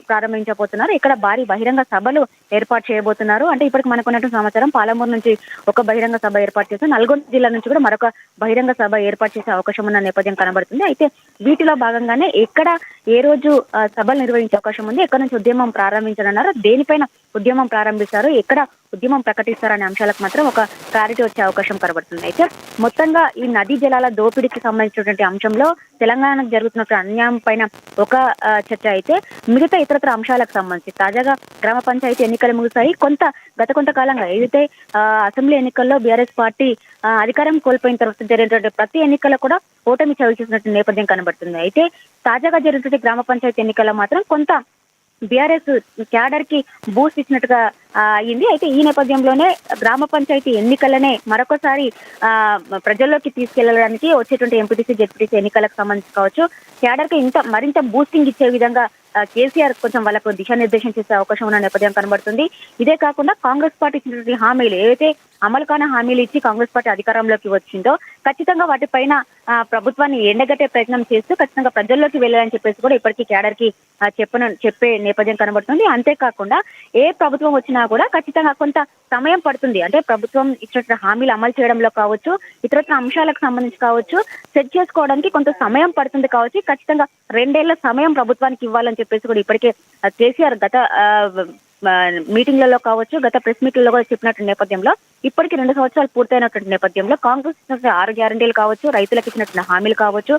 ప్రారంభించబోతున్నారు. ఇక్కడ భారీ బహిరంగ సభలు ఏర్పాటు చేయబోతున్నారు. అంటే ఇప్పటికి మనకున్నటువంటి సమాచారం పాలమూరు నుంచి ఒక బహిరంగ సభ ఏర్పాటు చేశారు. నల్గొండ జిల్లా నుంచి కూడా మరొక బహిరంగ సభ ఏర్పాటు చేసే అవకాశం ఉన్న నేపథ్యం కనబడుతుంది. అయితే వీటిలో భాగంగానే ఎక్కడ ఏ రోజు సభలు నిర్వహించే అవకాశం ఉంది, ఎక్కడ నుంచి ఉద్యమం ప్రారంభించనున్నారు, దేనిపైన ఉద్యమం ప్రారంభిస్తారు, ఎక్కడ ఉద్యమం ప్రకటిస్తారనే అంశాలకు మాత్రం ఒక క్లారిటీ వచ్చే అవకాశం కనబడుతుంది. అయితే మొత్తంగా ఈ నదీ జలాల దోపిడీకి సంబంధించినటువంటి అంశంలో తెలంగాణకు జరుగుతున్న అన్యాయం పైన ఒక చర్చ అయితే, మిగతా ఇతరత్ర అంశాలకు సంబంధించి తాజాగా గ్రామ పంచాయతీ ఎన్నికలు ముగిశాయి. గత కొంతకాలంగా ఏదైతే అసెంబ్లీ ఎన్నికల్లో బీఆర్ఎస్ పార్టీ అధికారం కోల్పోయిన తర్వాత జరిగినటువంటి ప్రతి ఎన్నికల్లో కూడా ఓటమి చవి చూసినటువంటి నేపథ్యం కనబడుతుంది. అయితే తాజాగా జరిగినటువంటి గ్రామ పంచాయతీ ఎన్నికల్లో మాత్రం కొంత బీఆర్ఎస్ క్యాడర్ కి బూస్ట్ ఇచ్చినట్టుగా అయింది. అయితే ఈ నేపథ్యంలోనే గ్రామ పంచాయతీ ఎన్నికలనే మరొకసారి ప్రజల్లోకి తీసుకెళ్లడానికి వచ్చేటువంటి ఎంపీటీసీ జెడ్పీటీసీ ఎన్నికలకు సంబంధించి కావచ్చు, క్యాడర్ కి మరింత బూస్టింగ్ ఇచ్చే విధంగా కేసీఆర్ కొంచెం వాళ్ళకు దిశానిర్దేశం చేసే అవకాశం ఉన్న నేపథ్యం కనబడుతుంది. ఇదే కాకుండా కాంగ్రెస్ పార్టీ ఇచ్చినటువంటి హామీలు ఏవైతే అమలు కాని హామీలు ఇచ్చి కాంగ్రెస్ పార్టీ అధికారంలోకి వచ్చిందో ఖచ్చితంగా వాటిపైన ప్రభుత్వాన్ని ఎండగట్టే ప్రయత్నం చేస్తూ ఖచ్చితంగా ప్రజల్లోకి వెళ్ళాలని చెప్పేసి కూడా ఇప్పటికీ క్యాడర్ కి చెప్పే నేపథ్యం కనబడుతుంది. అంతేకాకుండా ఏ ప్రభుత్వం వచ్చినా కూడా ఖచ్చితంగా కొంత సమయం పడుతుంది. అంటే ప్రభుత్వం ఇచ్చిన హామీలు అమలు చేయడంలో కావచ్చు, ఇతరత్ర అంశాలకు సంబంధించి కావచ్చు, సెట్ చేసుకోవడానికి కొంత సమయం పడుతుంది కావచ్చు. ఖచ్చితంగా 2 ఏళ్ల సమయం ప్రభుత్వానికి ఇవ్వాలని చెప్పేసి కూడా ఇప్పటికే కేసీఆర్ గత మీటింగ్లలో కావచ్చు, గత ప్రెస్ మీట్లలో కూడా చెప్పినటువంటి నేపథ్యంలో ఇప్పటికీ 2 సంవత్సరాలు పూర్తయినటువంటి నేపథ్యంలో కాంగ్రెస్ ఇచ్చినటువంటి 6 గ్యారంటీలు కావచ్చు, రైతులకు ఇచ్చినటువంటి హామీలు కావచ్చు,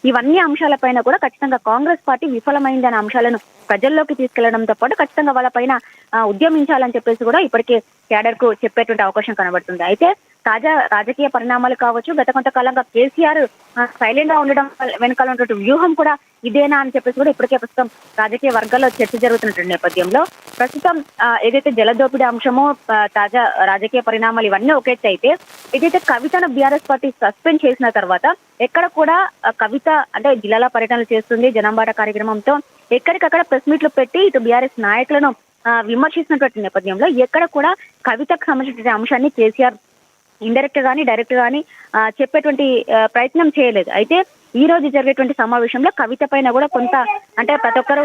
ఇవన్నీ అంశాలపైన కూడా ఖచ్చితంగా కాంగ్రెస్ పార్టీ విఫలమైందనే అంశాలను ప్రజల్లోకి తీసుకెళ్లడంతో పాటు ఖచ్చితంగా వాళ్ళపైన ఉద్యమించాలని చెప్పేసి కూడా ఇప్పటికే క్యాడర్ కు చెప్పేటువంటి అవకాశం కనబడుతుంది. అయితే తాజా రాజకీయ పరిణామాలు కావచ్చు, గత కొంతకాలంగా కేసీఆర్ సైలెంట్ గా ఉండడం వెనకాల ఉన్నటువంటి వ్యూహం కూడా ఇదేనా అని చెప్పేసి కూడా ఇప్పటికే ప్రస్తుతం రాజకీయ వర్గాల్లో చర్చ జరుగుతున్నటువంటి నేపథ్యంలో ప్రస్తుతం ఏదైతే జలదోపిడీ అంశమో, తాజా రాజకీయ పరిణామాలు ఇవన్నీ ఒకేతే అయితే, ఏదైతే కవితను బీఆర్ఎస్ పార్టీ సస్పెండ్ చేసిన తర్వాత ఎక్కడ కూడా కవిత అంటే జిల్లాల పర్యటనలు చేస్తుంది, జనంబాట కార్యక్రమంతో ఎక్కడికక్కడ ప్రెస్ మీట్లు పెట్టి ఇటు బీఆర్ఎస్ నాయకులను విమర్శిస్తున్నటువంటి నేపథ్యంలో ఎక్కడ కూడా కవితకు సంబంధించిన అంశాన్ని కేసీఆర్ ఇండైరెక్ట్ గానీ డైరెక్ట్ గానీ చెప్పేటువంటి ప్రయత్నం చేయలేదు. అయితే ఈ రోజు జరిగేటువంటి సమావేశంలో కవిత పైన కూడా కొంత అంటే ప్రతి ఒక్కరు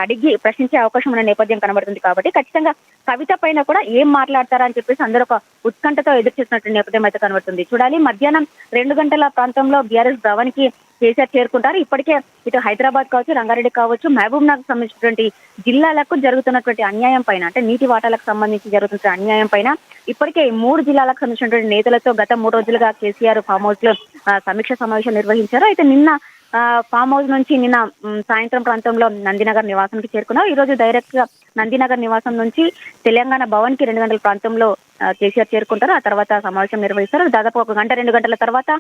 అడిగి ప్రశ్నించే అవకాశం ఉన్న నేపథ్యం కనబడుతుంది. కాబట్టి ఖచ్చితంగా కవిత పైన కూడా ఏం మాట్లాడతారా అని చెప్పేసి అందరూ ఒక ఉత్కంఠతో ఎదురు చూసినటువంటి నేపథ్యం అయితే కనబడుతుంది. చూడాలి, మధ్యాహ్నం 2 గంటల ప్రాంతంలో బీఆర్ఎస్ భవన్కి కేసీఆర్ చేరుకుంటారు. ఇప్పటికే ఇటు హైదరాబాద్ కావచ్చు, రంగారెడ్డి కావచ్చు, మహబూబ్ నగర్ సంబంధించినటువంటి జిల్లాలకు జరుగుతున్నటువంటి అన్యాయం పైన, అంటే నీటి వాటాలకు సంబంధించి జరుగుతున్న అన్యాయం పైన ఇప్పటికే 3 జిల్లాలకు సంబంధించినటువంటి నేతలతో గత 3 రోజులుగా కేసీఆర్ ఫామ్ హౌస్ లో సమీక్ష సమావేశం నిర్వహించారు. అయితే నిన్న ఫామ్ హౌస్ నుంచి నిన్న సాయంత్రం ప్రాంతంలో నందినగర్ నివాసానికి చేరుకున్నారు. ఈ రోజు డైరెక్ట్ గా నందినగర్ నివాసం నుంచి తెలంగాణ భవన్ కి 2 గంటల ప్రాంతంలో కేసీఆర్ చేరుకుంటారు. ఆ తర్వాత సమావేశం నిర్వహిస్తారు. దాదాపు 1 గంట 2 గంటల తర్వాత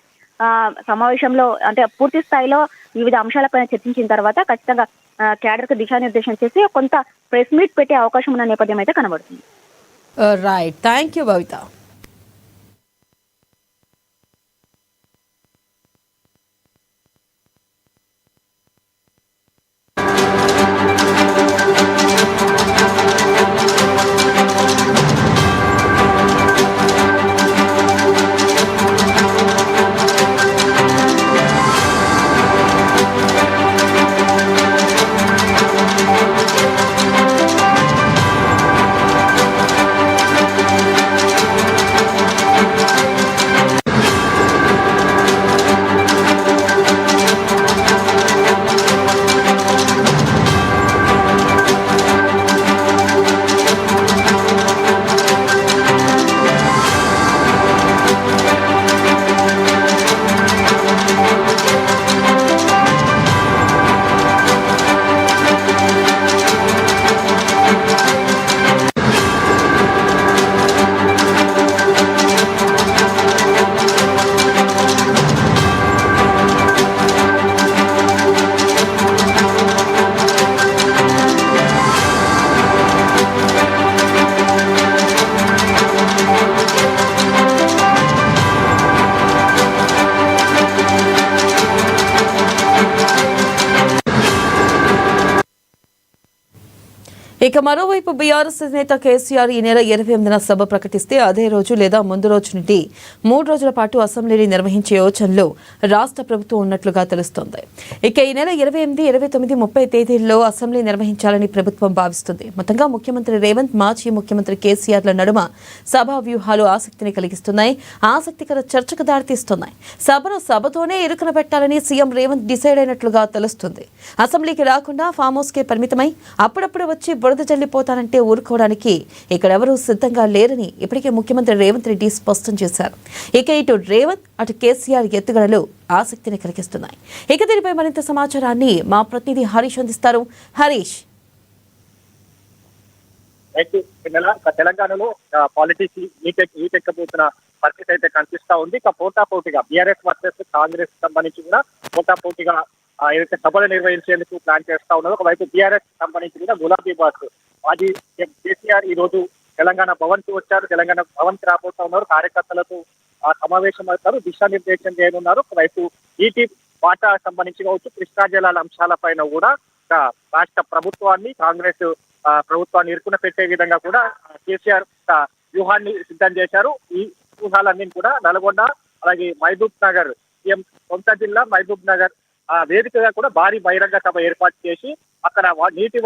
సమావేశంలో అంటే పూర్తి స్థాయిలో వివిధ అంశాలపైన చర్చించిన తర్వాత ఖచ్చితంగా క్యాడర్ కు దిశానిర్దేశం చేసి కొంత ప్రెస్ మీట్ పెట్టే అవకాశం ఉన్న నేపథ్యం అయితే కనబడుతుంది. రైట్, థ్యాంక్ యూ భవిత. ఇక మరోవైపు బీఆర్ఎస్ నేత కేసీఆర్ ఈ నెల 28న సభ ప్రకటిస్తే అదే రోజు లేదా ముందు రోజు నుండి 3 రోజుల పాటు అసెంబ్లీని నిర్వహించే యోచనలో రాష్ట్ర ప్రభుత్వం ఉన్నట్లుగా తెలుస్తోంది. ఇక ఈ నెల 28, 29, 30 తేదీల్లో అసెంబ్లీ నిర్వహించాలని ప్రభుత్వం భావిస్తుంది. మొత్తంగా ముఖ్యమంత్రి రేవంత్, మాజీ ముఖ్యమంత్రి కేసీఆర్ల నడుమ సభా వ్యూహాలు ఆసక్తిని కలిగిస్తున్నాయి. ఆసక్తికర చర్చకు దారితీస్తున్నాయి. సభతోనే ఇరుకున పెట్టాలని సీఎం రేవంత్ డిసైడ్ అయినట్లుగా తెలుస్తుంది. అసెంబ్లీకి రాకుండా ఫామ్ హౌస్ కే పరిమితమై అప్పుడప్పుడు వచ్చి బురద జల్లిపోతానంటే ఊరుకోవడానికి ఇక్కడెవరూ సిద్ధంగా లేరని ఇప్పటికే ముఖ్యమంత్రి రేవంత్ రెడ్డి స్పష్టం చేశారు. ఇక ఇటు రేవంత్ అటు కేసీఆర్ ఎత్తుగడలు ఆసక్తిని కలిగిస్తున్నాయి. ఇక దీనిపై మరింత సమాచారాన్ని మా ప్రతినిధి హరీష్ అందిస్తారు. హరీష్, తెలంగాణలో పాలిటిక్స్ ఈటెక్కబోతున్న పరిస్థితి అయితే కనిపిస్తా ఉంది. ఇక పోటాపోటీగా బీఆర్ఎస్ వర్సెస్ కాంగ్రెస్ సంబంధించి కూడా పోటాపోటీగా ఏదైతే సభలు నిర్వహించేందుకు ప్లాన్ చేస్తా ఉన్నారో, ఒకవైపు బీఆర్ఎస్ సంబంధించి కూడా గులాబీ బాస్ మాజీ కేసీఆర్ ఈ రోజు తెలంగాణ భవన్ కి వచ్చారు. తెలంగాణ భవన్ కి రాబోతా ఉన్నారు. కార్యకర్తలతో సమావేశం అవుతారు, దిశానిర్దేశం చేయనున్నారు. ఒకవైపు ఈటీ వాటా సంబంధించి కావచ్చు, కృష్ణా జలాల అంశాలపైన కూడా రాష్ట్ర ప్రభుత్వాన్ని, కాంగ్రెస్ ప్రభుత్వాన్ని ఇరుకున పెట్టే విధంగా కూడా కేసీఆర్ వ్యూహాన్ని సిద్ధం చేశారు. ఈ వ్యూహాలన్నీ కూడా నల్గొండ, అలాగే మహబూబ్ నగర్, సీఎం సొంత జిల్లా మహబూబ్ నగర్ వేదికగా కూడా భారీ బహిరంగ సభ ఏర్పాటు చేసి అక్కడ నీటి